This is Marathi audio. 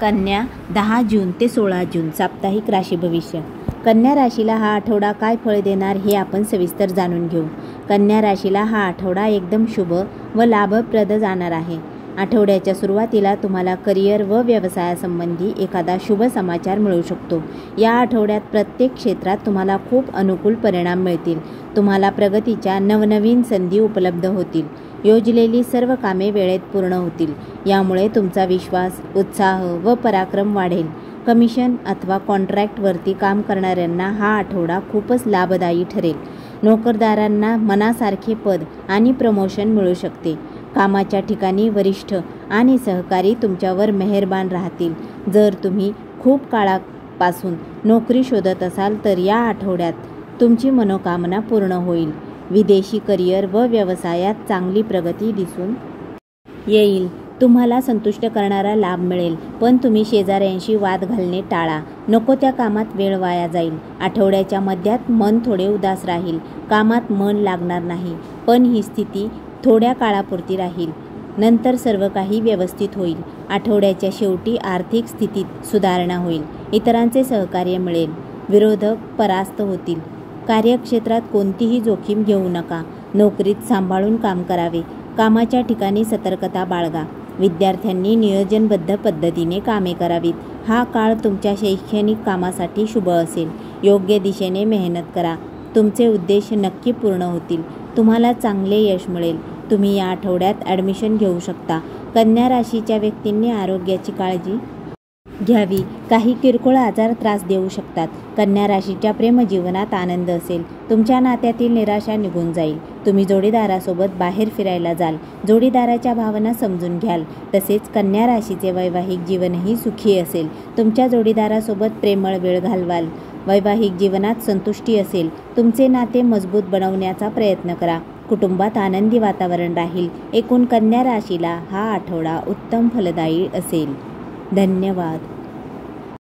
कन्या 10 जून ते 16 जून साप्ताहिक राशी भविष्य. कन्या राशीला हा आठवडा काय फळ देणार हे आपण सविस्तर जाणून घेऊ. कन्या राशीला हा आठवडा एकदम शुभ व लाभप्रद जाणार आहे. आठवड्याच्या सुरुवातीला तुम्हाला करिअर व व्यवसायासंबंधी एखादा शुभ समाचार मिळू शकतो. या आठवड्यात प्रत्येक क्षेत्रात तुम्हाला खूप अनुकूल परिणाम मिळतील. तुम्हाला प्रगतीच्या नवनवीन संधी उपलब्ध होतील. योजलेली सर्व कामे वेळेत पूर्ण होतील. यामुळे तुमचा विश्वास, उत्साह व पराक्रम वाढेल. कमिशन अथवा कॉन्ट्रॅक्टवरती काम करणाऱ्यांना हा आठवडा खूपच लाभदायी ठरेल. नोकरदारांना मनासारखे पद आणि प्रमोशन मिळू शकते. कामाच्या ठिकाणी वरिष्ठ आणि सहकारी तुमच्यावर मेहरबान राहतील. जर तुम्ही खूप काळापासून नोकरी शोधत असाल तर या आठवड्यात तुमची मनोकामना पूर्ण होईल. विदेशी करिअर व व्यवसायात चांगली प्रगती दिसून येईल. तुम्हाला संतुष्ट करणारा लाभ मिळेल, पण तुम्ही शेजाऱ्यांशी वाद घालणे टाळा. नको त्या कामात वेळ वाया जाईल. आठवड्याच्या मध्यात मन थोडे उदास राहील. कामात मन लागणार नाही, पण ही स्थिती थोड्या काळापुरती राहील. नंतर सर्व काही व्यवस्थित होईल. आठवड्याच्या शेवटी आर्थिक स्थितीत सुधारणा होईल. इतरांचे सहकार्य मिळेल. विरोधक परास्त होतील. कार्यक्षेत्रात कोणतीही जोखीम घेऊ नका. नोकरीत सांभाळून काम करावे. कामाच्या ठिकाणी सतर्कता बाळगा. विद्यार्थ्यांनी नियोजनबद्ध पद्धतीने कामे करावीत. हा काळ तुमच्या शैक्षणिक कामासाठी शुभ असेल. योग्य दिशेने मेहनत करा. तुमचे उद्देश नक्की पूर्ण होतील. तुम्हाला चांगले यश मिळेल. तुम्ही या आठवड्यात ॲडमिशन घेऊ शकता. कन्या राशीच्या व्यक्तींनी आरोग्याची काळजी घ्यावी. काही किरकोळ आजार त्रास देऊ शकतात. कन्या राशीच्या प्रेमजीवनात आनंद असेल. तुमच्या नात्यातील निराशा निघून जाईल. तुम्ही जोडीदारासोबत बाहेर फिरायला जाल. जोडीदाराच्या भावना समजून घ्याल. तसेच कन्या राशीचे वैवाहिक जीवनही सुखी असेल. तुमच्या जोडीदारासोबत प्रेमळ वेळ घालवाल. वैवाहिक जीवनात संतुष्टी असेल. तुमचे नाते मजबूत बनवण्याचा प्रयत्न करा. कुटुंबात आनंदी वातावरण राहील. एकूण कन्या राशीला हा आठवडा उत्तम फलदायी असेल. धन्यवाद.